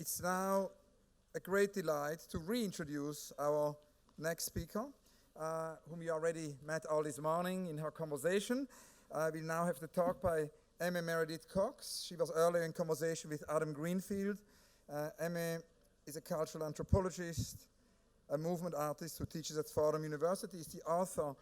It's now a great delight to reintroduce our next speaker, whom you already met all this morning in her conversation. We now have the talk by Aimee Meredith Cox. She was earlier in conversation with Adam Greenfield. Aimee is a cultural anthropologist, a movement artist who teaches at Fordham University. Is the author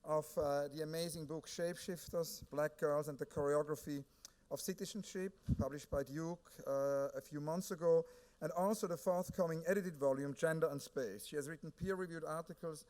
of the amazing book Shapeshifters, Black Girls and the Choreography of Citizenship, published by Duke a few months ago, and also the forthcoming edited volume, Gender and Space. She has written peer-reviewed articles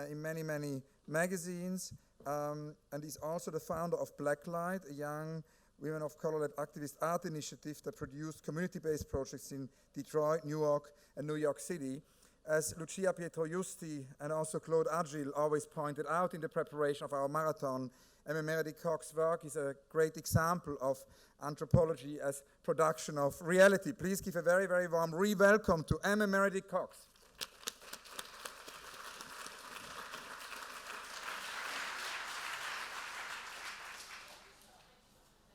in many, many magazines, and is also the founder of Blacklight, a young women of color-led activist art initiative that produced community-based projects in Detroit, New York, and New York City. As Lucia Pietrojusti and also Claude Agil always pointed out in the preparation of our marathon, Aimee Meredith Cox's work is a great example of anthropology as production of reality. Please give a very, very warm re-welcome to Aimee Meredith Cox.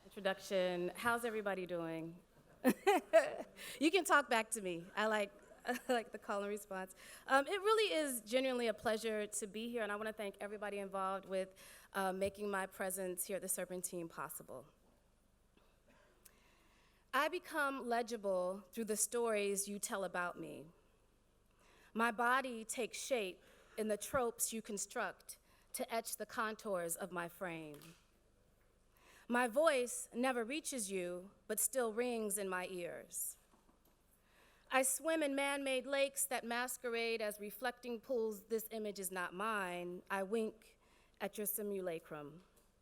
Introduction. How's everybody doing? You can talk back to me. I like the call and response. It really is genuinely a pleasure to be here, and I want to thank everybody involved with making my presence here at the Serpentine possible. I become legible through the stories you tell about me. My body takes shape in the tropes you construct to etch the contours of my frame. My voice never reaches you, but still rings in my ears. I swim in man-made lakes that masquerade as reflecting pools. This image is not mine. I wink at your simulacrum,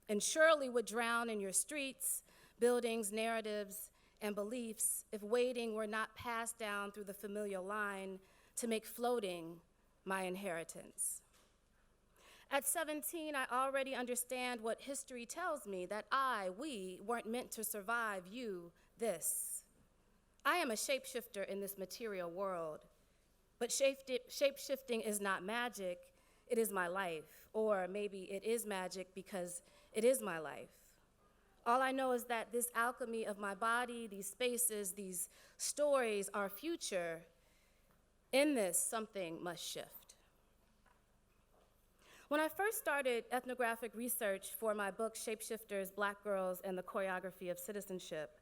and surely would drown in your streets, buildings, narratives, and beliefs if wading were not passed down through the familial line to make floating my inheritance. At 17, I already understand what history tells me, that we weren't meant to survive you, this. I am a shapeshifter in this material world, but shapeshifting is not magic, it is my life. Or maybe it is magic because it is my life. All I know is that this alchemy of my body, these spaces, these stories, our future, in this, something must shift. When I first started ethnographic research for my book, Shapeshifters, Black Girls and the Choreography of Citizenship,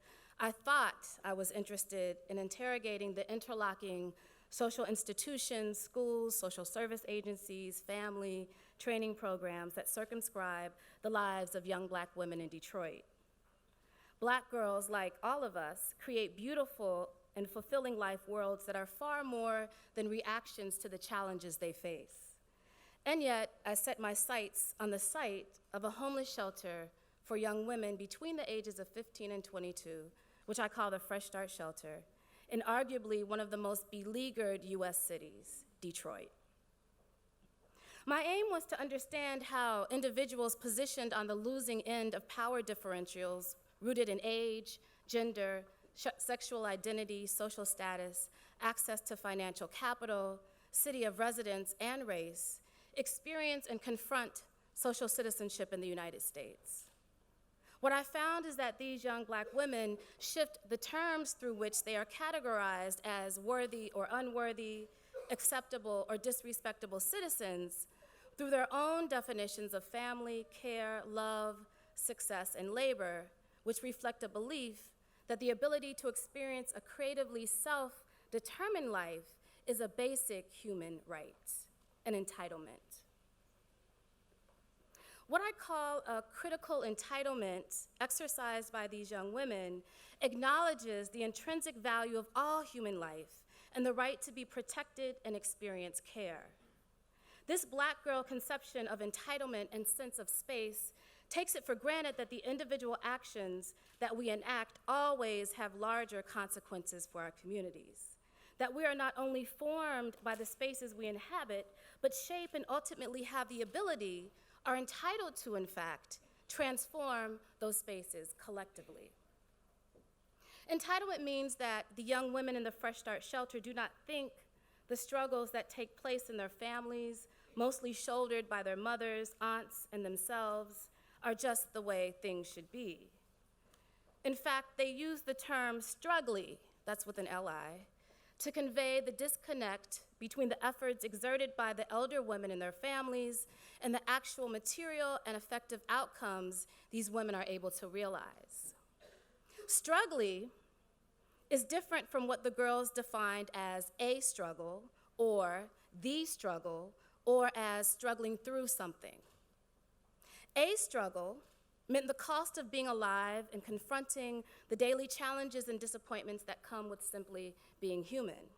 I thought I was interested in interrogating the interlocking social institutions, schools, social service agencies, family, training programs that circumscribe the lives of young Black women in Detroit. Black girls, like all of us, create beautiful and fulfilling life worlds that are far more than reactions to the challenges they face. And yet, I set my sights on the site of a homeless shelter for young women between the ages of 15 and 22, which I call the Fresh Start Shelter, in arguably one of the most beleaguered US cities, Detroit. My aim was to understand how individuals positioned on the losing end of power differentials rooted in age, gender, sexual identity, social status, access to financial capital, city of residence, and race, experience and confront social citizenship in the United States. What I found is that these young Black women shift the terms through which they are categorized as worthy or unworthy, acceptable or disrespectable citizens through their own definitions of family, care, love, success, and labor, which reflect a belief that the ability to experience a creatively self-determined life is a basic human right, an entitlement. What I call a critical entitlement exercised by these young women acknowledges the intrinsic value of all human life and the right to be protected and experience care. This Black girl conception of entitlement and sense of space takes it for granted that the individual actions that we enact always have larger consequences for our communities, that we are not only formed by the spaces we inhabit, but shape and ultimately have the ability, are entitled to, in fact, transform those spaces collectively. Entitlement means that the young women in the Fresh Start Shelter do not think the struggles that take place in their families, mostly shouldered by their mothers, aunts, and themselves, are just the way things should be. In fact, they use the term struggly, that's with an L-I, to convey the disconnect between the efforts exerted by the elder women and their families and the actual material and effective outcomes these women are able to realize. Struggly is different from what the girls defined as a struggle or the struggle or as struggling through something. A struggle meant the cost of being alive and confronting the daily challenges and disappointments that come with simply being human.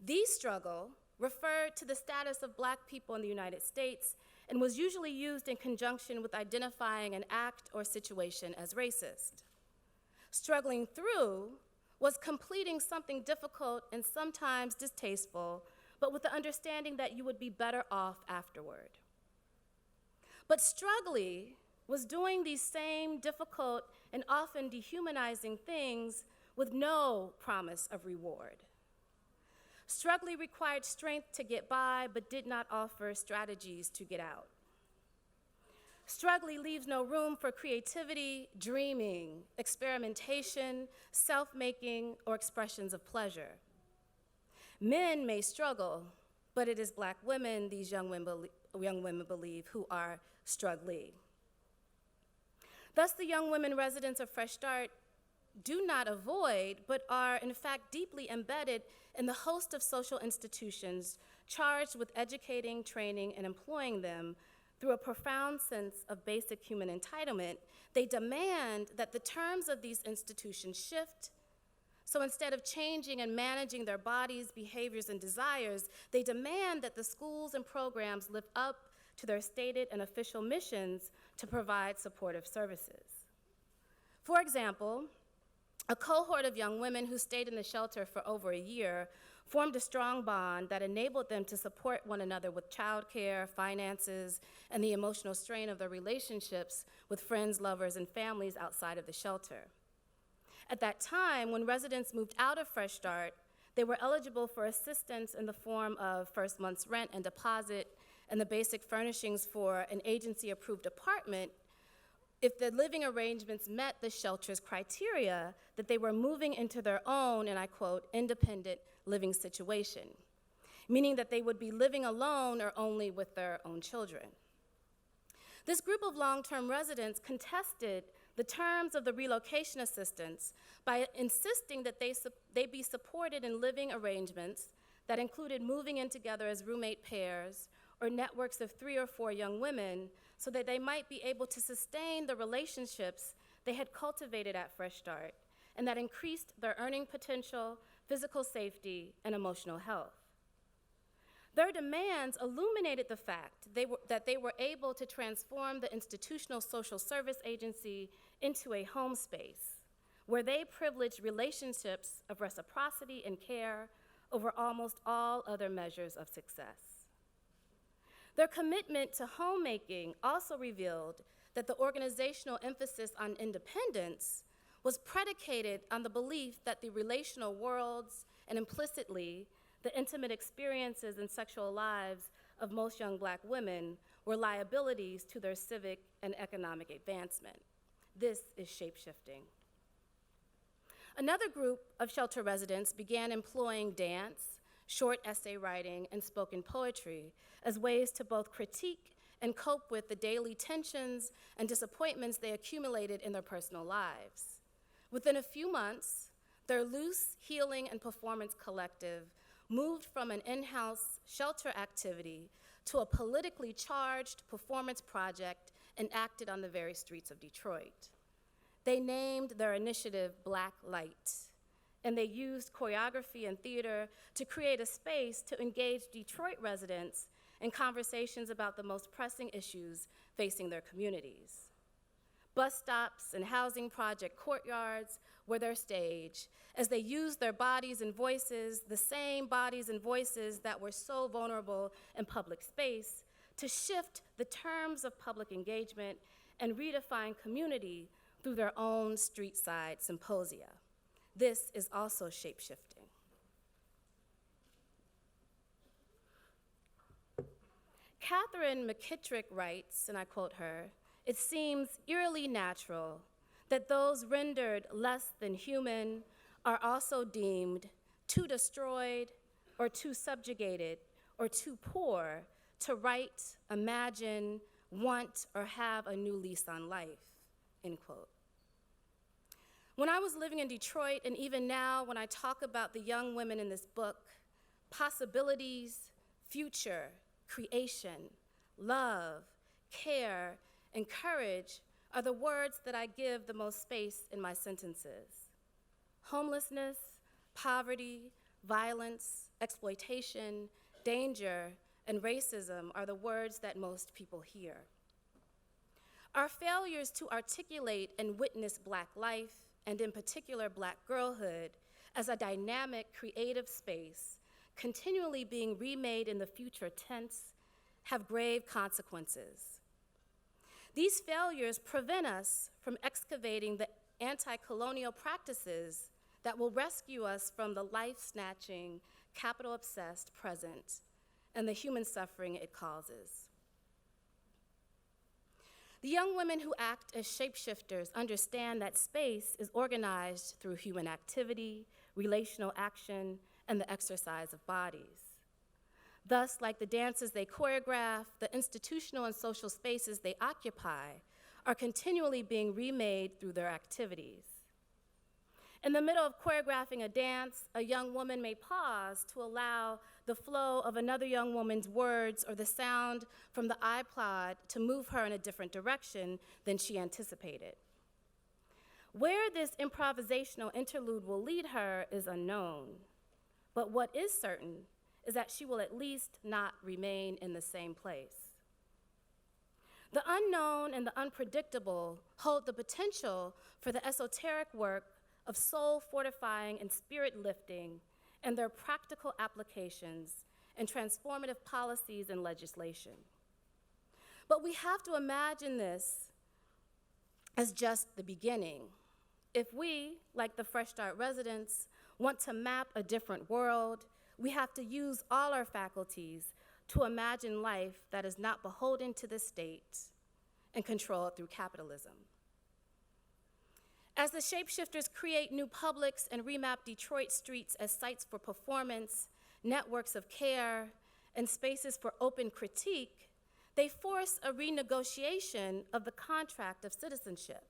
The struggle referred to the status of Black people in the United States and was usually used in conjunction with identifying an act or situation as racist. Struggling through was completing something difficult and sometimes distasteful, but with the understanding that you would be better off afterward. But struggly was doing these same difficult and often dehumanizing things with no promise of reward. Struggly required strength to get by, but did not offer strategies to get out. Struggly leaves no room for creativity, dreaming, experimentation, self-making, or expressions of pleasure. Men may struggle, but it is Black women, these young women believe, who are struggling. Thus, the young women residents of Fresh Start do not avoid, but are in fact deeply embedded in the host of social institutions charged with educating, training, and employing them through a profound sense of basic human entitlement. They demand that the terms of these institutions shift. So instead of changing and managing their bodies, behaviors, and desires, they demand that the schools and programs live up to their stated and official missions to provide supportive services. For example, a cohort of young women who stayed in the shelter for over a year formed a strong bond that enabled them to support one another with childcare, finances, and the emotional strain of their relationships with friends, lovers, and families outside of the shelter. At that time, when residents moved out of Fresh Start, they were eligible for assistance in the form of first month's rent and deposit and the basic furnishings for an agency-approved apartment if the living arrangements met the shelter's criteria that they were moving into their own, and I quote, independent living situation, meaning that they would be living alone or only with their own children. This group of long-term residents contested the terms of the relocation assistance by insisting that they be supported in living arrangements that included moving in together as roommate pairs or networks of 3 or 4 young women so that they might be able to sustain the relationships they had cultivated at Fresh Start and that increased their earning potential, physical safety, and emotional health. Their demands illuminated the fact that they were able to transform the institutional social service agency into a home space where they privileged relationships of reciprocity and care over almost all other measures of success. Their commitment to homemaking also revealed that the organizational emphasis on independence was predicated on the belief that the relational worlds and implicitly the intimate experiences and sexual lives of most young Black women were liabilities to their civic and economic advancement. This is shapeshifting. Another group of shelter residents began employing dance, short essay writing, and spoken poetry as ways to both critique and cope with the daily tensions and disappointments they accumulated in their personal lives. Within a few months, their loose healing and performance collective moved from an in-house shelter activity to a politically charged performance project enacted on the very streets of Detroit. They named their initiative Black Light, and they used choreography and theater to create a space to engage Detroit residents in conversations about the most pressing issues facing their communities. Bus stops and housing project courtyards were their stage as they used their bodies and voices, the same bodies and voices that were so vulnerable in public space, to shift the terms of public engagement and redefine community through their own street-side symposia. This is also shapeshifting. Catherine McKittrick writes, and I quote her, "It seems eerily natural that those rendered less than human are also deemed too destroyed or too subjugated or too poor to write, imagine, want, or have a new lease on life, end quote. When I was living in Detroit, and even now when I talk about the young women in this book, possibilities, future, creation, love, care, and courage are the words that I give the most space in my sentences. Homelessness, poverty, violence, exploitation, danger, and racism are the words that most people hear. Our failures to articulate and witness Black life, and in particular Black girlhood, as a dynamic, creative space, continually being remade in the future tense, have grave consequences. These failures prevent us from excavating the anti-colonial practices that will rescue us from the life-snatching, capital-obsessed present and the human suffering it causes. The young women who act as shapeshifters understand that space is organized through human activity, relational action, and the exercise of bodies. Thus, like the dances they choreograph, the institutional and social spaces they occupy are continually being remade through their activities. In the middle of choreographing a dance, a young woman may pause to allow the flow of another young woman's words or the sound from the iPod to move her in a different direction than she anticipated. Where this improvisational interlude will lead her is unknown, but what is certain is that she will at least not remain in the same place. The unknown and the unpredictable hold the potential for the esoteric work of soul fortifying and spirit lifting and their practical applications and transformative policies and legislation. But we have to imagine this as just the beginning. If we, like the Fresh Start residents, want to map a different world, we have to use all our faculties to imagine life that is not beholden to the state and controlled through capitalism. As the shapeshifters create new publics and remap Detroit streets as sites for performance, networks of care, and spaces for open critique, they force a renegotiation of the contract of citizenship,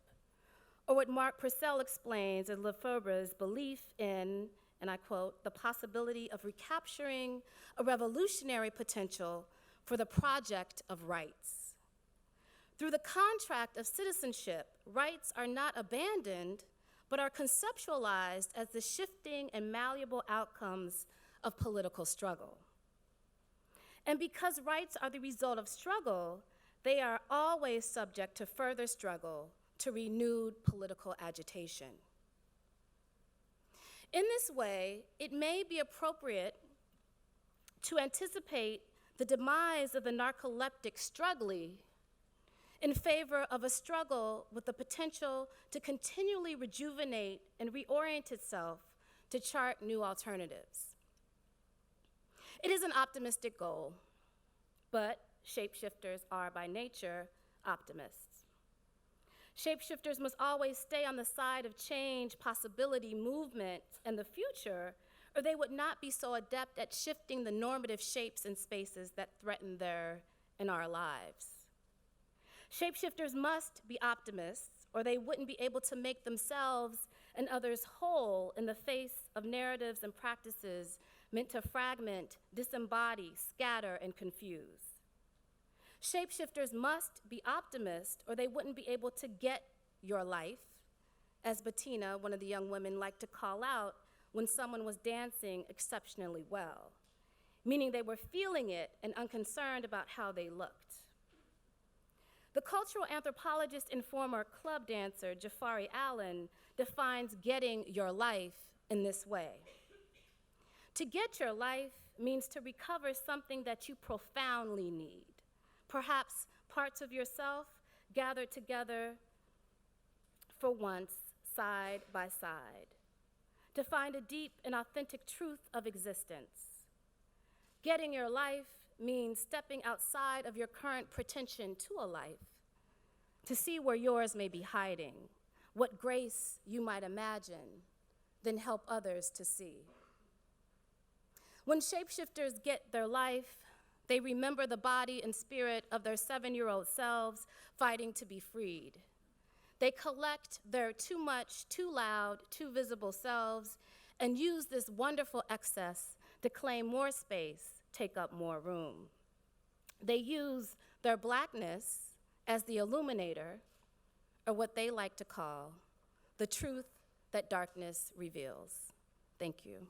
or what Mark Purcell explains as Lefebvre's belief in, and I quote, the possibility of recapturing a revolutionary potential for the project of rights. Through the contract of citizenship, rights are not abandoned, but are conceptualized as the shifting and malleable outcomes of political struggle. And because rights are the result of struggle, they are always subject to further struggle, to renewed political agitation. In this way, it may be appropriate to anticipate the demise of the narcoleptic struggly in favor of a struggle with the potential to continually rejuvenate and reorient itself to chart new alternatives. It is an optimistic goal, but shapeshifters are by nature optimists. Shapeshifters must always stay on the side of change, possibility, movement, and the future, or they would not be so adept at shifting the normative shapes and spaces that threaten their and our lives. Shapeshifters must be optimists, or they wouldn't be able to make themselves and others whole in the face of narratives and practices meant to fragment, disembody, scatter, and confuse. Shapeshifters must be optimists, or they wouldn't be able to get your life, as Bettina, one of the young women, liked to call out when someone was dancing exceptionally well, meaning they were feeling it and unconcerned about how they looked. The cultural anthropologist and former club dancer Jafari Allen defines getting your life in this way. To get your life means to recover something that you profoundly need, perhaps parts of yourself gathered together for once, side by side, to find a deep and authentic truth of existence. Getting your life means stepping outside of your current pretension to a life, to see where yours may be hiding, what grace you might imagine, then help others to see. When shapeshifters get their life, they remember the body and spirit of their 7-year-old selves fighting to be freed. They collect their too much, too loud, too visible selves and use this wonderful excess to claim more space, take up more room. They use their blackness as the illuminator, or what they like to call the truth that darkness reveals. Thank you.